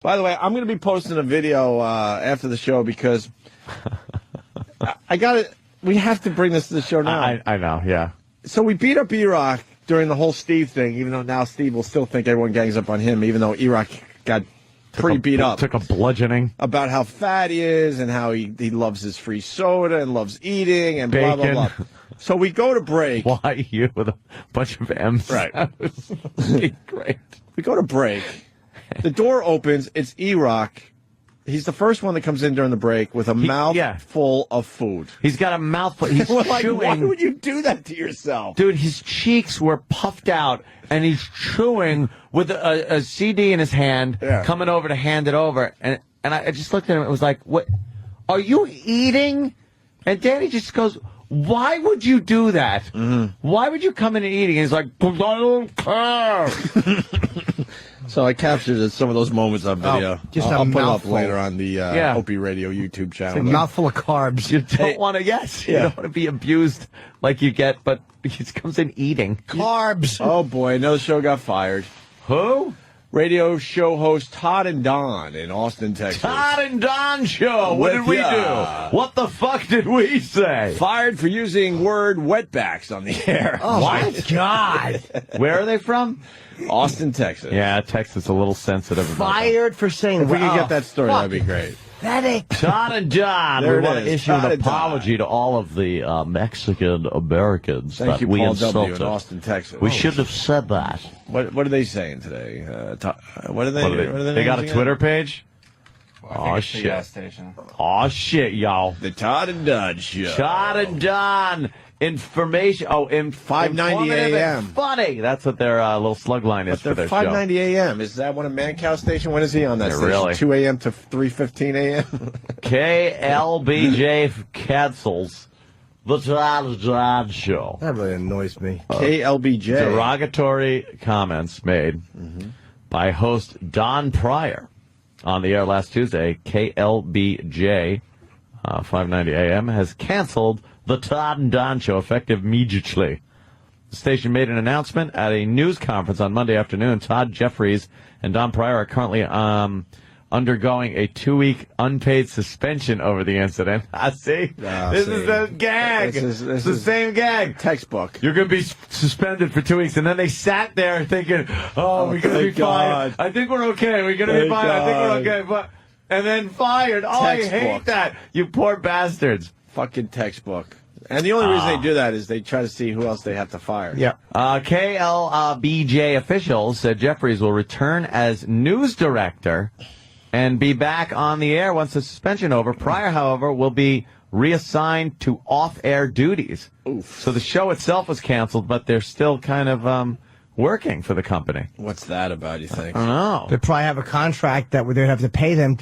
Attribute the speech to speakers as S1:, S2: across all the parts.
S1: By the way, I'm going to be posting a video after the show because I got it. We have to bring this to the show now.
S2: I know, yeah.
S1: So we beat up E-Rock during the whole Steve thing, even though now Steve will still think everyone gangs up on him, even though E-Rock got pretty beat up.
S2: Took a bludgeoning.
S1: About how fat he is and how he loves his free soda and loves eating and
S2: Bacon.
S1: blah, blah, blah. So we go to break.
S2: Why you with a bunch of M's?
S1: Right.
S2: Great.
S1: We go to break. The door opens. It's E-Rock. He's the first one that comes in during the break with a mouth full of food.
S2: He's got a mouthful. He's chewing.
S1: Why would you do that to yourself?
S2: Dude, his cheeks were puffed out, and he's chewing with a CD in his hand, coming over to hand it over. And I just looked at him and was like, "What? Are you eating?" And Danny just goes, "Why would you do that? Why would you come in and eating?" And he's like, "I don't care."
S1: So I captured some of those moments on video. I'll put it up later on the Opie Radio YouTube channel.
S3: It's a mouthful of carbs.
S2: You don't want to, you don't want to be abused like you get, but he comes in eating.
S3: Carbs.
S1: Oh, boy, another show got fired.
S2: Who?
S1: Radio show host Todd and Don in Austin, Texas.
S2: Todd and Don show. What did we do? What the fuck did we say?
S1: Fired for using word wetbacks on the air.
S3: Oh, my God.
S2: Where are they from?
S1: Austin, Texas.
S2: Yeah, Texas a little sensitive.
S3: Fired for saying
S1: If we could get that story, that'd be great.
S2: Todd and Don, we want to issue an apology to all of the Mexican Americans
S1: Thank
S2: that
S1: you,
S2: we
S1: Paul
S2: insulted.
S1: W. in Austin, Texas.
S2: We shouldn't have said that.
S1: What are they saying today? What are they?
S2: They got a Twitter page?
S4: Oh, shit. Station.
S2: Oh, shit, y'all.
S1: The Todd and Don show.
S2: Todd and Don. Information. in
S1: 590 a.m.
S2: Funny. That's what their little slug line is for their
S1: 590 a.m. Is that one a Mancow station? When is he on that station?
S2: Really?
S1: 2 a.m. to 3:15 a.m.
S2: KLBJ cancels the Todd and Don show.
S3: That really annoys me.
S1: KLBJ.
S2: Derogatory comments made by host Don Pryor on the air last Tuesday. KLBJ 590 a.m. has canceled the Todd and Don show effective immediately. The station made an announcement at a news conference on Monday afternoon. Todd Jeffries and Don Pryor are currently undergoing a 2-week unpaid suspension over the incident. See? This is the gag. This is the same gag.
S1: Textbook.
S2: You're going to be suspended for 2 weeks. And then they sat there thinking, we're going to be fired. I think we're okay. We're going to be fired. I think we're okay. But, and then fired. Oh,
S1: Textbook.
S2: I hate that. You poor bastards.
S1: Fucking textbook. And the only reason they do that is they try to see who else they have to fire.
S3: Yeah.
S2: KLBJ officials said Jeffries will return as news director and be back on the air once the suspension over. Pryor, however, will be reassigned to off-air duties.
S1: Oof.
S2: So the show itself was canceled, but they're still kind of working for the company.
S1: What's that about, you think?
S2: I don't know.
S3: They probably have a contract that they'd have to pay them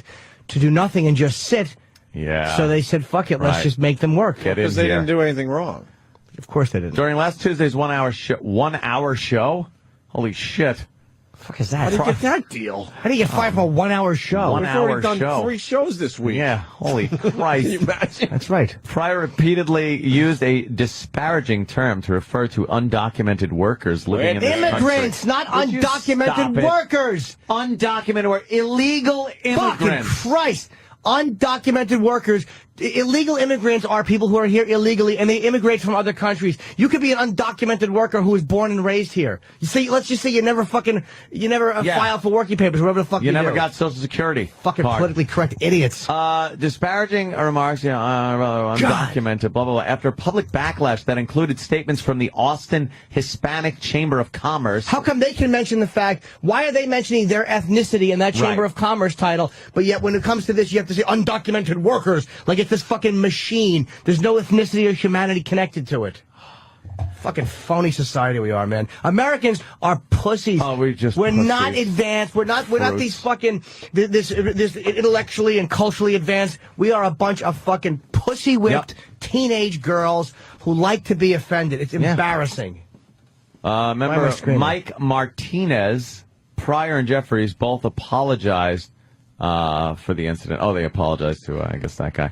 S3: to do nothing and just sit.
S2: Yeah.
S3: So they said, fuck it, let's just make them work.
S1: Because they didn't do anything wrong.
S3: Of course they didn't.
S2: During last Tuesday's 1 hour show? Holy shit.
S3: Fuck is that?
S1: How do you get that deal?
S3: How do you get fired from a 1 hour show?
S2: One
S1: We've
S2: hour
S1: already done
S2: show.
S1: 3 shows this week.
S2: Yeah, holy Christ.
S1: Can you imagine?
S3: That's right.
S2: Pryor repeatedly used a disparaging term to refer to undocumented workers living in this
S3: Immigrants,
S2: country.
S3: not
S2: Would you stop
S3: undocumented
S2: it?
S3: workers.
S2: Undocumented or illegal immigrants.
S3: Fucking Christ. Undocumented workers. Illegal immigrants are people who are here illegally and they immigrate from other countries. You could be an undocumented worker who was born and raised here. You say, let's just say you never filed for working papers, whatever the fuck you
S2: never
S3: do.
S2: got Social Security.
S3: Fucking
S2: card.
S3: politically correct idiots.
S2: Disparaging remarks, undocumented, blah, blah, blah, after public backlash that included statements from the Austin Hispanic Chamber of Commerce.
S3: How come they can mention the fact, why are they mentioning their ethnicity in that Chamber of Commerce title, but yet when it comes to this, you have to say undocumented workers, like it's this fucking machine. There's no ethnicity or humanity connected to it. Fucking phony society we are, man. Americans are pussies.
S2: Oh,
S3: we're not advanced. We're not these fucking this intellectually and culturally advanced. We are a bunch of fucking pussy whipped teenage girls who like to be offended. It's embarrassing.
S2: Remember Mike Martinez, Pryor and Jeffries both apologized for the incident. Oh, they apologized to, I guess, that guy.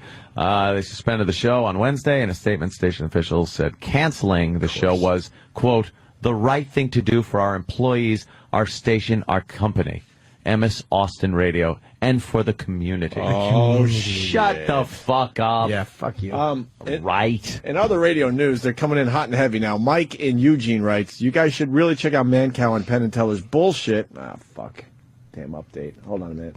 S2: They suspended the show on Wednesday. In a statement, station officials said canceling the show was, quote, the right thing to do for our employees, our station, our company. MS Austin Radio and for the community.
S1: Oh,
S2: shut the fuck up.
S3: Yeah, fuck you.
S2: Right.
S1: In other radio news, they're coming in hot and heavy now. Mike in Eugene writes, you guys should really check out Mancow and Penn and Teller's bullshit. Fuck. Damn update. Hold on a minute.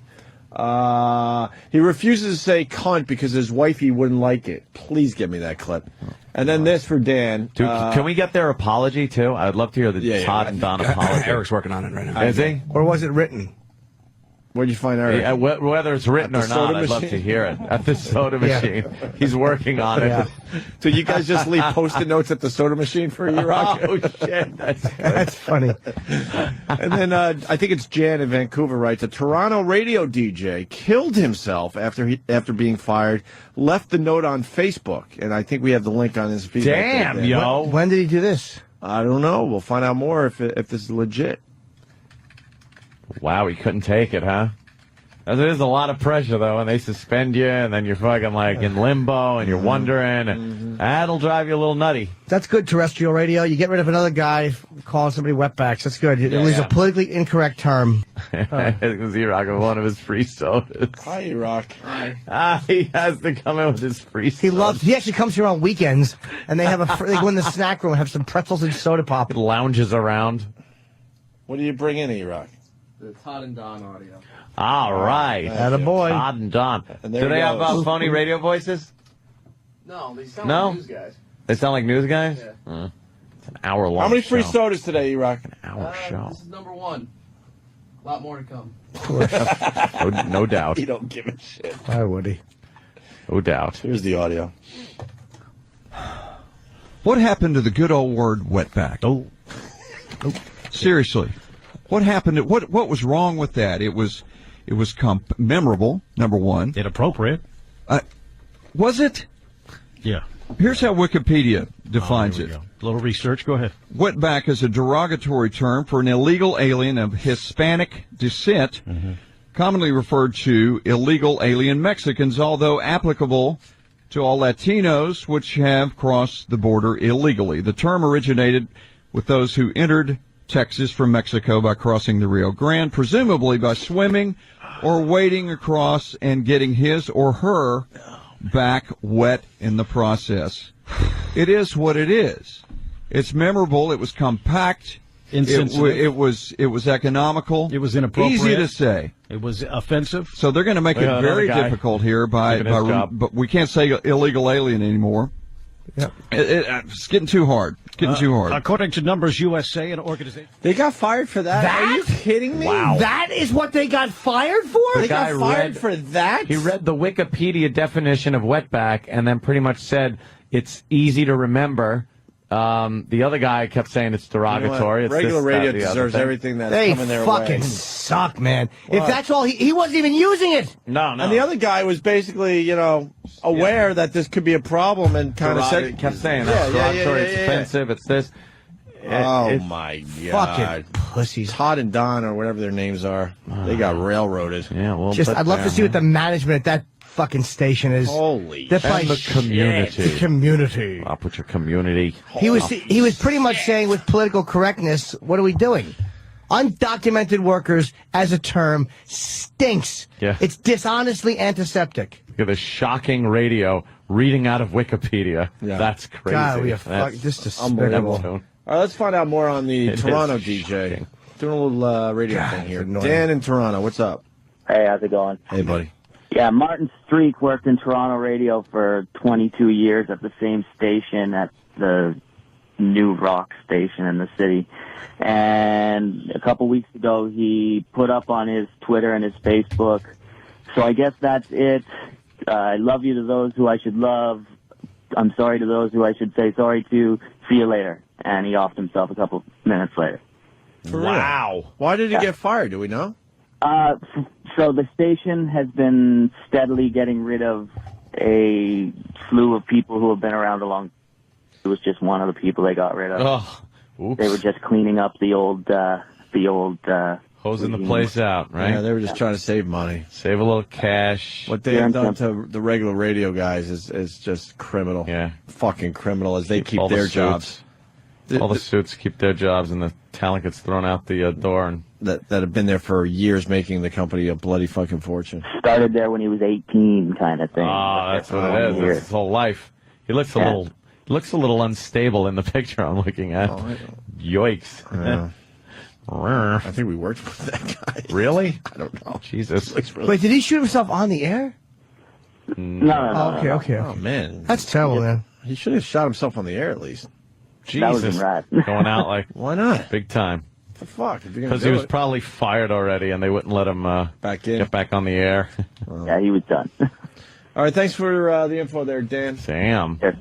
S1: He refuses to say cunt because his wifey wouldn't like it. Please give me that clip. And then this for Dan.
S2: Dude, can we get their apology, too? I'd love to hear the Todd and Don apology.
S4: Eric's working on it right now.
S2: Is he?
S3: Or was it written?
S1: Where'd you find Eric?
S2: Yeah, whether it's written or not, I'd love to hear it. At the soda machine. He's working on it.
S3: Yeah.
S1: So you guys just leave Post-it notes at the soda machine for you, Rock?
S2: Oh, shit.
S3: That's funny.
S1: And then I think it's Jan in Vancouver writes, a Toronto radio DJ killed himself after being fired, left the note on Facebook. And I think we have the link on his feed.
S2: Damn, yo.
S3: When did he do this?
S1: I don't know. We'll find out more if this is legit.
S2: Wow, he couldn't take it, huh? There is a lot of pressure, though, and they suspend you, and then you're fucking, like, in limbo, and you're wondering, and that'll drive you a little nutty.
S3: That's good terrestrial radio. You get rid of another guy calling somebody wetbacks. That's good. It was a politically incorrect term.
S2: Z-Rock with one of his free sodas.
S1: Hi, Rock.
S2: He has to come in with his free sodas.
S3: He actually comes here on weekends, and they they go in the snack room and have some pretzels and soda pop.
S2: He lounges around.
S1: What do you bring in, E-Rock?
S4: The Todd and Don audio.
S2: All right.
S3: Attaboy.
S2: Todd and Don.
S1: And
S2: Do they have phony radio voices?
S4: No, they sound like news guys.
S2: They sound like news guys?
S4: Yeah.
S2: It's an hour-long
S1: How many free
S2: show.
S1: sodas today, E-Rock?
S2: An hour show.
S4: This is number 1. A lot more to come.
S2: No doubt.
S1: You don't give a shit.
S3: Why would he?
S2: No doubt.
S1: Here's the audio.
S5: What happened to the good old word wetback?
S3: Oh.
S5: Seriously. What happened? What was wrong with that? It was memorable, number one.
S6: Inappropriate.
S5: Was it?
S6: Yeah.
S5: Here's how Wikipedia defines it.
S6: A little research. Go ahead.
S5: Wetback is a derogatory term for an illegal alien of Hispanic descent, commonly referred to illegal alien Mexicans, although applicable to all Latinos which have crossed the border illegally. The term originated with those who entered Texas from Mexico by crossing the Rio Grande, presumably by swimming or wading across and getting his or her back wet in the process. It is what it is. It's memorable. It was compact. It was economical.
S6: It was inappropriate.
S5: Easy to say.
S6: It was offensive.
S5: So they're going to make it very difficult here but we can't say illegal alien anymore. Yeah, it's getting too hard.
S6: According to Numbers USA, an organization.
S1: They got fired for that? Are you kidding me?
S2: Wow.
S3: That is what they got fired for?
S1: They got fired for that?
S2: He read the Wikipedia definition of wetback and then pretty much said it's easy to remember. The other guy kept saying it's derogatory.
S1: You know, regular radio deserves everything that's coming their way.
S3: They fucking suck, man. What? If that's all, he wasn't even using it.
S2: No.
S1: And the other guy was basically, aware that this could be a problem and kind of said,
S2: kept saying it's derogatory, it's offensive, it's this.
S1: My God.
S3: Fucking pussies.
S1: Todd and Don, or whatever their names are, they got railroaded.
S2: Yeah, well,
S3: I'd love to see what the management at that fucking station is.
S1: Holy
S2: shit. And the community.
S3: The community.
S2: Up with your community.
S3: He was pretty much saying with political correctness, what are we doing? Undocumented workers as a term stinks.
S2: Yeah.
S3: It's dishonestly antiseptic.
S2: Look at the shocking radio reading out of Wikipedia. Yeah. That's crazy.
S3: God, this is unbelievable.
S1: All right, let's find out more on the Toronto DJ.
S2: Shocking.
S1: Doing a little radio thing here. Dan in Toronto, what's up?
S7: Hey, how's it going?
S1: Hey, buddy.
S7: Yeah, Martin Streak worked in Toronto radio for 22 years at the same station, at the new rock station in the city. And a couple weeks ago, he put up on his Twitter and his Facebook, so I guess that's it. I love you to those who I should love. I'm sorry to those who I should say sorry to. See you later. And he offed himself a couple minutes later.
S1: Wow. Why did he get fired? Do we know?
S7: So the station has been steadily getting rid of a slew of people who have been around a long time. It was just one of the people they got rid of.
S2: Oh, oops.
S7: They were just cleaning up the old
S2: hosing the place out, right?
S1: Yeah, they were just trying to save money.
S2: Save a little cash.
S1: What they have done to the regular radio guys is just criminal.
S2: Yeah.
S1: Fucking criminal as they keep
S2: All the
S1: their
S2: suits.
S1: jobs.
S2: All the suits keep their jobs, and the talent gets thrown out the door. And
S1: that have been there for years, making the company a bloody fucking fortune.
S7: Started there when he was 18, kind of thing.
S2: Oh, that's what it is.
S7: Years.
S2: That's his whole life. He looks a little. Looks a little unstable in the picture I'm looking at. Yikes.
S1: I think we worked with that guy.
S2: Really?
S1: I don't know.
S2: Jesus.
S3: Wait, did he shoot himself on the air?
S7: No.
S3: Okay.
S1: Oh, man.
S3: That's terrible, man.
S1: He should have shot himself on the air at least.
S7: That was
S2: Jesus.
S7: rad.
S2: Going out like
S1: Why not?
S2: big time.
S1: What the fuck?
S2: Because he was probably fired already, and they wouldn't let him
S1: back in.
S2: get back on the air.
S7: Yeah, he was done.
S1: All right, thanks for the info there, Dan.
S2: Damn.
S7: Yes.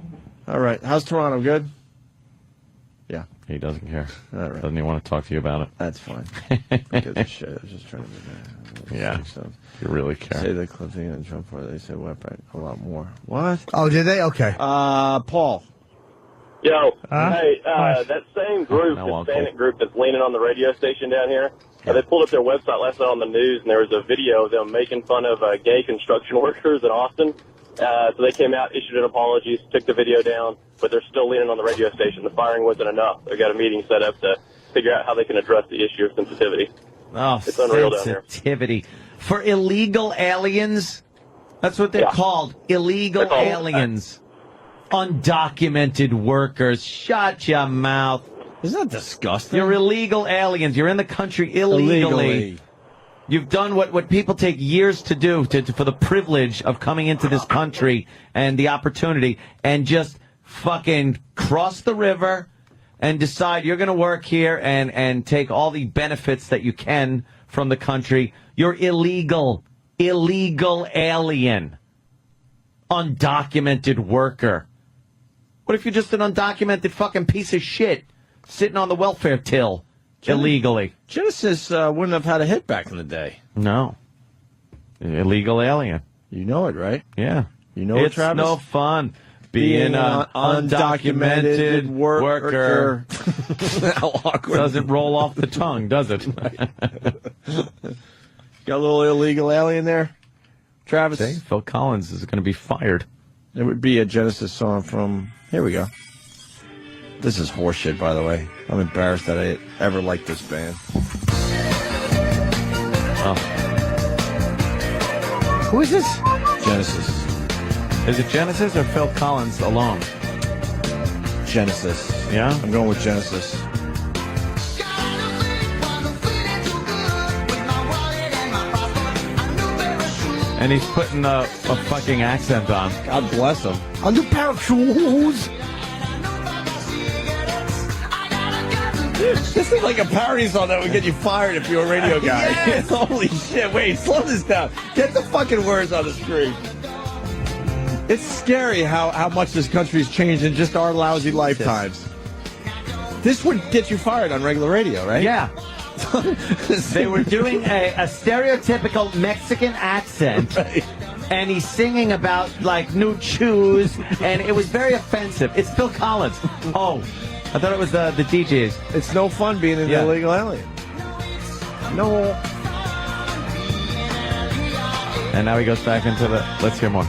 S1: All right, how's Toronto? Good? Yeah.
S2: He doesn't care.
S1: All right.
S2: Doesn't even want to talk to you about it.
S1: That's fine. Because of shit. I was just trying to be
S2: Yeah.
S1: So,
S2: You really care.
S1: say the Clinton and Trump for they said went back a lot more. What?
S3: Oh, did they? Okay.
S1: Paul.
S8: Yo, hey, that same group,
S2: No,
S8: Hispanic group that's leaning on the radio station down here, they pulled up their website last night on the news, and there was a video of them making fun of gay construction workers in Austin. So they came out, issued an apology, took the video down, but they're still leaning on the radio station. The firing wasn't enough. They've got a meeting set up to figure out how they can address the issue of sensitivity.
S2: Oh,
S8: It's unreal down here.
S2: sensitivity. For illegal aliens? That's what they're called. Illegal
S8: They're called-
S2: aliens. Undocumented workers. Shut your mouth.
S1: Isn't that disgusting?
S2: You're illegal aliens. You're in the country illegally. You've done what people take years to do for the privilege of coming into this country and the opportunity, and just fucking cross the river and decide you're going to work here and take all the benefits that you can from the country. You're illegal alien, undocumented worker. What if you're just an undocumented fucking piece of shit sitting on the welfare till illegally?
S1: Genesis wouldn't have had a hit back in the day.
S2: No. Illegal alien.
S1: You know it, right?
S2: Yeah.
S1: You know it,
S2: It's
S1: Travis?
S2: no fun being an undocumented worker.
S1: How awkward.
S2: Doesn't roll off the tongue, does it?
S1: Got a little illegal alien there, Travis.
S2: See, Phil Collins is going to be fired.
S1: It would be a Genesis song from... Here we go. This is horseshit, by the way. I'm embarrassed that I ever liked this band.
S2: Oh.
S3: Who is this?
S1: Genesis.
S2: Is it Genesis or Phil Collins alone?
S1: Genesis.
S2: Yeah?
S1: I'm going with Genesis.
S2: And he's putting a fucking accent on.
S1: God bless him.
S3: A new pair of shoes.
S1: This is like a parody song that would get you fired if you're a radio guy.
S3: Yes.
S1: Holy shit. Wait, slow this down. Get the fucking words on the screen. It's scary how much this country's changed in just our lousy lifetimes. This would get you fired on regular radio, right?
S2: Yeah. They were doing a stereotypical Mexican accent.
S1: Right.
S2: And he's singing about, like, new shoes, and it was very offensive. It's Phil Collins. Oh, I thought it was the DJs.
S1: It's no fun being an illegal alien. No.
S2: And now he goes back into the... Let's hear more.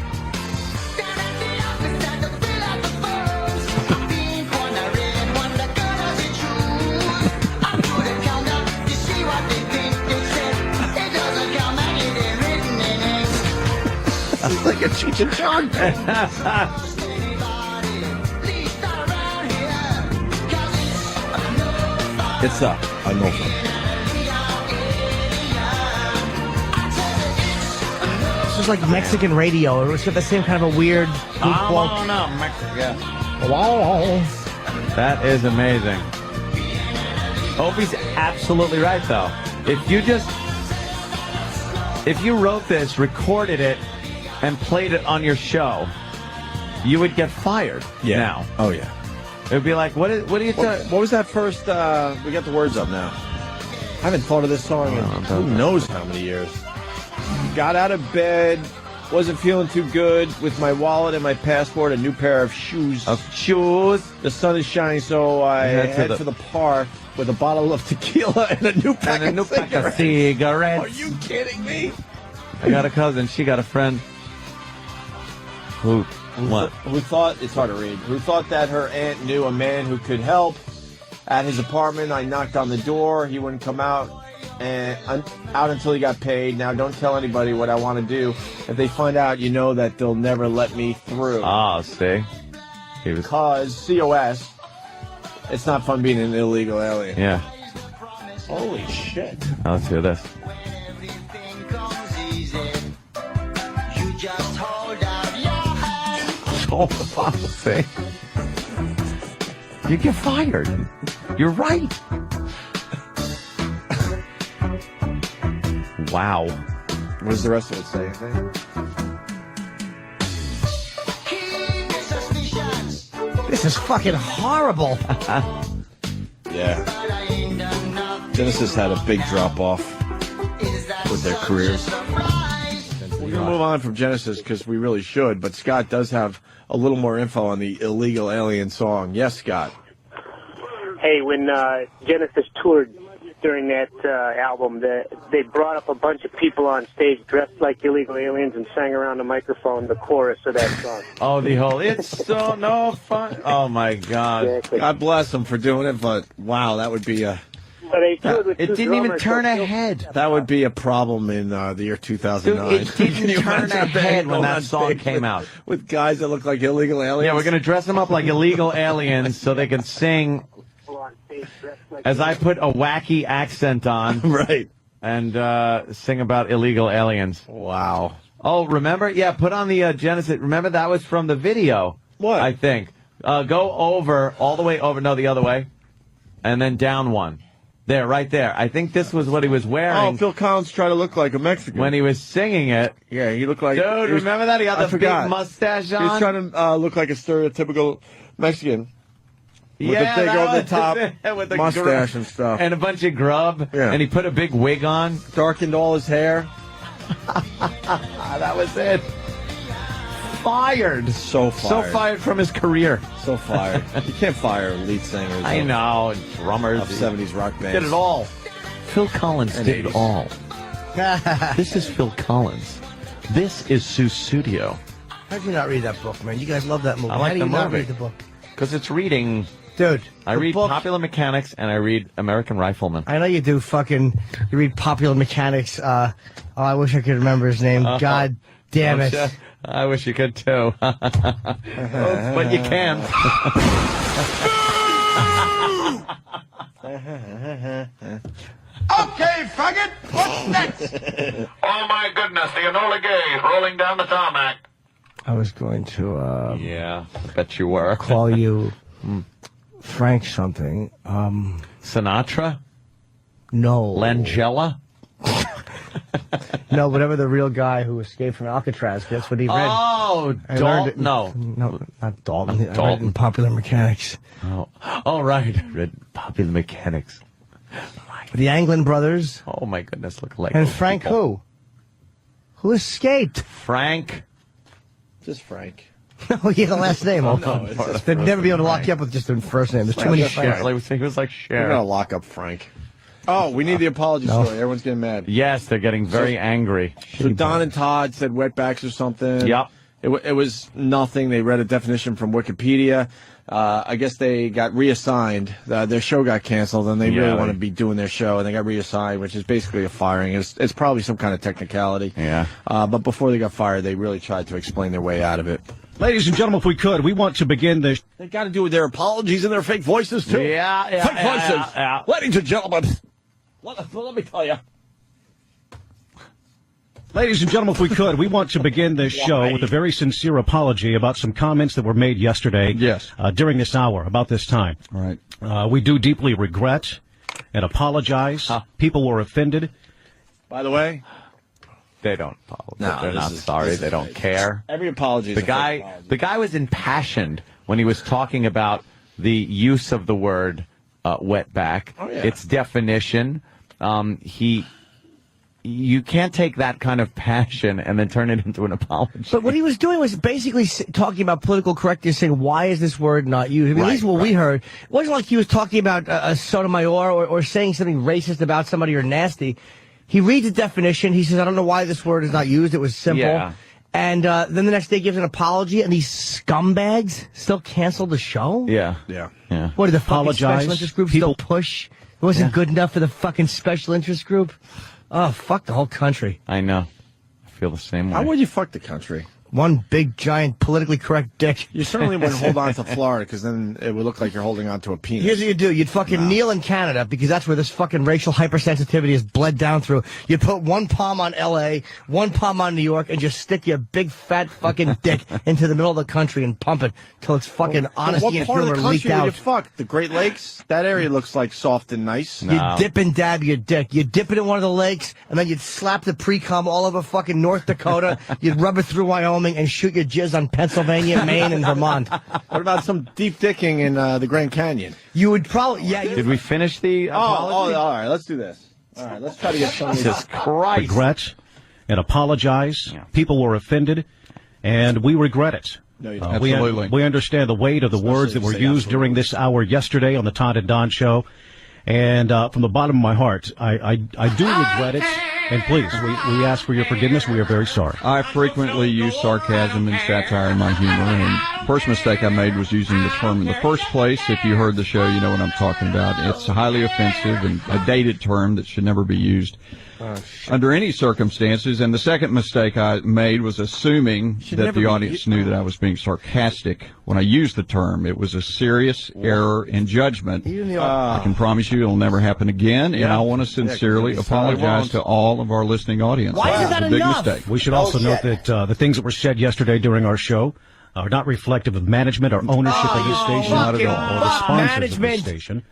S1: It's like a Cheech and Chong thing. It's no fun.
S3: This is like Mexican radio. It's got the same kind of a weird goofball.
S2: no, Mexico.
S3: Wow.
S2: That is amazing. Opie's absolutely right, though. If you wrote this, recorded it, and played it on your show, you would get fired now.
S1: Oh, yeah.
S2: It would be like, what do you think?
S1: What was that first? We got the words up now. I haven't thought of this song in who knows how many years. Got out of bed, wasn't feeling too good, with my wallet and my passport, a new pair of shoes. The sun is shining, so I head for the park with a bottle of tequila and a new pack of cigarettes. Are you kidding me?
S2: I got a cousin. She got a friend. Who thought,
S1: it's hard to read, who thought that her aunt knew a man who could help. at his apartment. I knocked on the door. He wouldn't come out. And out until he got paid. Now, don't tell anybody what I want to do. If they find out, you know that they'll never let me through.
S2: Ah, see?
S1: Because COS, it's not fun being an illegal alien.
S2: Yeah.
S1: Holy shit.
S2: Now, let's hear this. Oh, see? You get fired. You're right. Wow.
S1: What does the rest of it say?
S3: This is fucking horrible.
S1: Yeah. Genesis had a big drop off with their careers. We're going to move on from Genesis because we really should, but Scott does have a little more info on the illegal alien song. Yes, Scott.
S9: Hey, when Genesis toured during that album, they brought up a bunch of people on stage dressed like illegal aliens and sang around the microphone the chorus of that song.
S2: Oh, the whole, it's so no fun. Oh, my God.
S9: Exactly.
S1: God bless them for doing it, but wow, that would be a...
S9: So they toured with
S2: It
S9: two
S2: didn't even
S9: drummers,
S2: turn
S9: so
S2: a head.
S1: That would be a problem in the year 2009.
S2: Dude, it didn't turn a head when that song
S1: stage
S2: came out.
S1: With guys that look like illegal aliens.
S2: Yeah, we're going to dress them up like illegal aliens so they can sing
S9: on stage dressed like
S2: as I put a wacky accent on.
S1: Right.
S2: And sing about illegal aliens.
S1: Wow.
S2: Oh, remember? Yeah, put on the Genesis. Remember, that was from the video.
S1: What?
S2: I think. Go over, all the way over. No, the other way. And then down one. There, right there. I think this was what he was
S1: Oh,
S2: wearing
S1: Phil Collins tried to look like a Mexican.
S2: when he was singing it.
S1: Yeah, he looked like...
S2: Dude,
S1: he was-
S2: remember that? He had
S1: I
S2: the big
S1: forgot.
S2: mustache on.
S1: He was trying to look like a stereotypical Mexican. With
S2: Yeah,
S1: the big
S2: that
S1: over the
S2: was
S1: top
S2: it, with the
S1: mustache
S2: grub
S1: and stuff.
S2: and a bunch of grub.
S1: Yeah.
S2: And he put a big wig on.
S1: Darkened all his hair.
S2: That was it. Fired.
S1: So fired.
S2: So fired from his career.
S1: So fired. You can't fire lead singers.
S2: I know. Drummers.
S1: Of 70s rock bands.
S2: Did it all. Phil Collins
S1: And
S2: did
S1: 80s.
S2: it all. This is Phil Collins. This is Susudio.
S3: How'd you not read that book, man? You guys love that movie.
S2: I like
S3: How do
S2: the
S3: you not
S2: movie.
S3: read the book?
S2: Because it's reading.
S3: Dude,
S2: I
S3: the
S2: read
S3: book,
S2: Popular Mechanics and I read American Rifleman.
S3: I know you do. You read Popular Mechanics. Oh, I wish I could remember his name. God damn it.
S2: I wish you could too. But you can.
S10: Okay, faggot, what's next? Oh my goodness, the Enola Gay rolling down the tarmac.
S3: I was going to
S2: Yeah, I bet you were.
S3: call you Frank something.
S2: Sinatra?
S3: No.
S2: Langella?
S3: No, whatever the real guy who escaped from Alcatraz. That's what he read.
S2: Oh,
S3: I learned
S2: Dalton?
S3: it-
S2: No.
S3: No, not Dalton. I read it in
S2: Dalton.
S3: Popular Mechanics.
S2: Oh, right. I read Popular Mechanics.
S3: The Anglin brothers.
S2: Oh, my goodness. Look like
S3: And
S2: those
S3: Frank
S2: people.
S3: who? Who escaped?
S2: Frank.
S1: Just Frank.
S3: Oh, yeah, the last name.
S1: No, it's just
S3: They'd never be able to lock
S2: Frank.
S3: you up with just the first name. There's too many Franks.
S2: He was like
S1: We're going to
S2: Cher.
S1: lock up Frank. Oh, we need the apology
S3: No.
S1: story. Everyone's getting mad.
S2: Yes, they're getting very angry.
S1: So Don and Todd said wetbacks or something.
S2: Yep.
S1: It was nothing. They read a definition from Wikipedia. I guess they got reassigned. Their show got canceled, and they really want to be doing their show, and they got reassigned, which is basically a firing. It's probably some kind of technicality.
S2: Yeah.
S1: But before they got fired, they really tried to explain their way out of it.
S6: Ladies and gentlemen, if we could, we want to begin the...
S1: They got to do with their apologies and their fake voices, too.
S2: Yeah,
S1: Fake voices.
S2: yeah.
S1: Ladies and gentlemen, let me tell you.
S6: Ladies and gentlemen, if we could, we want to begin this show with a very sincere apology about some comments that were made yesterday.
S5: Yes.
S6: During this hour, about this time.
S5: All right.
S6: We do deeply regret and apologize. People were offended.
S1: By the way,
S2: They don't apologize.
S1: No,
S2: They're
S1: this
S2: not
S1: is-
S2: sorry.
S1: this is
S2: They don't
S1: fake.
S2: care.
S1: every apology is
S2: The
S1: a fake
S2: guy,
S1: apology.
S2: the guy was impassioned when he was talking about the use of the word wetback,
S1: Oh, yeah.
S2: its definition. You can't take that kind of passion and then turn it into an apology.
S3: But what he was doing was basically talking about political correctness, saying, why is this word not used? I mean, at least what we heard, it wasn't like he was talking about a Sotomayor or saying something racist about somebody or nasty. He reads the definition. He says, I don't know why this word is not used. It was simple.
S2: Yeah.
S3: And then the next day gives an apology, and these scumbags still canceled the show?
S2: Yeah.
S1: Yeah.
S3: What, did the fucking
S6: Apologize.
S3: special interest group still push? It wasn't good enough for the fucking special interest group? Oh, fuck the whole country.
S2: I know. I feel the same way.
S1: How would you fuck the country?
S3: One big, giant, politically correct dick.
S1: You certainly wouldn't hold on to Florida, because then it would look like you're holding on to a penis.
S3: Here's what you do. You'd fucking kneel in Canada, because that's where this fucking racial hypersensitivity is bled down through. You'd put one palm on L.A., one palm on New York, and just stick your big, fat fucking dick into the middle of the country and pump it till it's fucking honesty and humor
S1: What part of the
S3: leaked
S1: country would you
S3: out.
S1: fuck? The Great Lakes? That area looks like soft and nice.
S2: No.
S3: You'd dip and dab your dick. You'd dip it in one of the lakes, and then you'd slap the pre-cum all over fucking North Dakota. You'd rub it through Wyoming and shoot your jizz on Pennsylvania, Maine, and Vermont.
S1: What about some deep dicking in the Grand Canyon?
S3: You would probably,
S2: Did we finish the apology?
S1: all right, let's do this. All right, let's try to get some of
S2: Jesus
S1: these.
S2: Christ.
S6: Regret and apologize. People were offended, and we regret it.
S1: No, you don't.
S5: Absolutely.
S6: We understand the weight of the words that were
S1: Especially if you say
S6: used during this hour yesterday on the Todd and Don show. And from the bottom of my heart, I do regret it. And please, we ask for your forgiveness. We are very sorry.
S5: I frequently use sarcasm and satire in my humor, and the first mistake I made was using the term in the first place. If you heard the show, you know what I'm talking about. It's highly offensive and a dated term that should never be used under any circumstances. And the second mistake I made was assuming that the audience knew that I was being sarcastic when I used the term. It was a serious error in judgment. I can promise you it'll never happen again, and I want to sincerely apologize to all of our listening audience.
S3: Why is
S5: It was
S3: that
S5: a big
S3: enough?
S5: mistake.
S6: We should also note that the things that were said yesterday during our show are not reflective of management or ownership of this station,
S3: not
S6: at
S3: at
S6: all,
S3: all.
S6: or the
S3: Fuck
S6: sponsors
S3: management.
S6: of this station.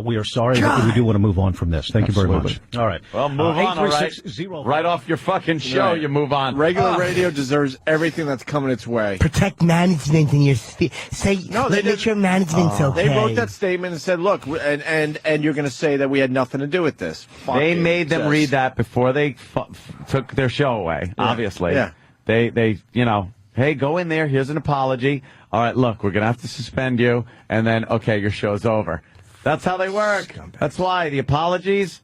S6: We are sorry, but we do want to move on from this. Thank you very much. All right.
S2: Well, move on, all right.
S6: 836-05.
S2: Right off your fucking show,
S1: Right.
S2: you move on.
S1: Regular radio deserves everything that's coming its way.
S3: protect management in your say.
S1: No, they
S3: make
S1: did-
S3: sure management's okay.
S1: They wrote that statement and said, "Look, and you're going to say that we had nothing to do with this." Fuck
S2: They
S1: it.
S2: made them
S1: Just-
S2: read that before they took their show away, obviously.
S1: Yeah.
S2: They, hey, go in there. Here's an apology. All right, look, we're going to have to suspend you. And then, okay, your show's over. That's how they work. That's why the apologies,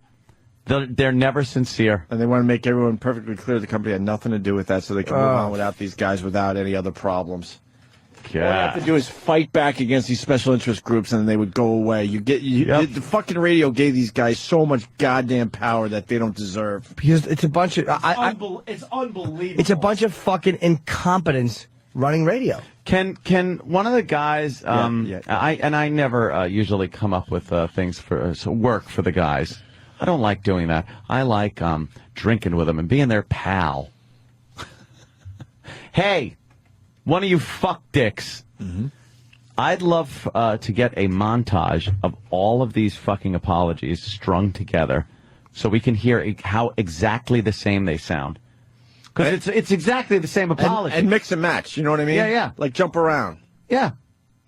S2: they're never sincere.
S1: And they want to make everyone perfectly clear the company had nothing to do with that, so they can move on without these guys without any other problems. All you have to do is fight back against these special interest groups, and then they would go away. The fucking radio gave these guys so much goddamn power that they don't deserve.
S3: Because it's a bunch of
S1: It's unbelievable.
S3: it's a bunch of fucking incompetence running radio.
S2: Can one of the guys? I never usually come up with things for work for the guys. I don't like doing that. I like drinking with them and being their pal. Hey, one of you fuck dicks. Mm-hmm. I'd love to get a montage of all of these fucking apologies strung together, so we can hear how exactly the same they sound. Because it's exactly the same apology.
S1: And mix and match, you know what I mean?
S2: Yeah.
S1: Like jump around.
S2: Yeah.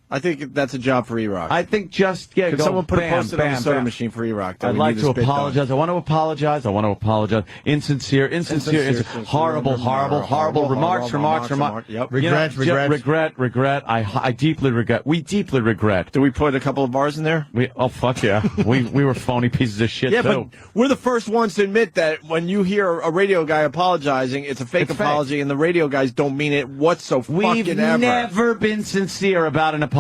S1: I think that's a job for E-Rock.
S2: I think just,
S1: Could
S2: go
S1: someone put
S2: bam,
S1: a post-it on
S2: bam,
S1: the soda
S2: bam.
S1: machine for E-Rock?
S2: I'd like to apologize. I want to apologize. Insincere, horrible remarks.
S1: Yep.
S2: Regret. I deeply regret. We deeply regret.
S1: Do we put a couple of bars in there?
S2: Fuck yeah. we were phony pieces of shit,
S1: Yeah,
S2: too.
S1: but we're the first ones to admit that when you hear a radio guy apologizing, it's a fake
S2: It's fake.
S1: apology, and the radio guys don't mean it whatsoever.
S2: We've
S1: ever.
S2: never been sincere about an apology.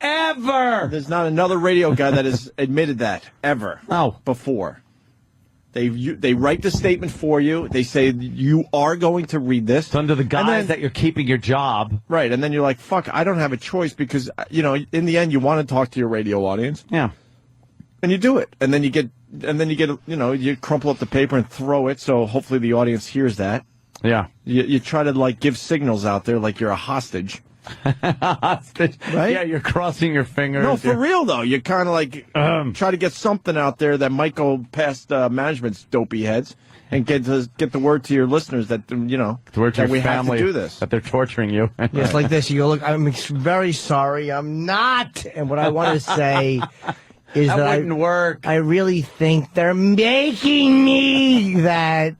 S2: Ever.
S1: There's not another radio guy that has admitted that ever.
S2: No.
S1: Before. They write the statement for you. They say you are going to read this.
S2: It's under the guise
S1: And then-
S2: that you're keeping your job.
S1: Right, and then you're like, fuck, I don't have a choice because, in the end, you want to talk to your radio audience.
S2: Yeah.
S1: And you do it. And then you get, you crumple up the paper and throw it, so hopefully the audience hears that.
S2: Yeah.
S1: You try to, give signals out there like you're a hostage.
S2: Right? Yeah, you're crossing your fingers.
S1: No, for real, though. You kind of, try to get something out there that might go past management's dopey heads and get the word to your listeners that,
S2: The word to
S1: that
S2: your
S1: we
S2: family
S1: have to do this.
S2: that they're torturing you.
S3: It's like this. You go, look, I'm very sorry. I'm not. And what I want to say is
S2: That
S3: that
S2: wouldn't work.
S3: I really think they're making me that.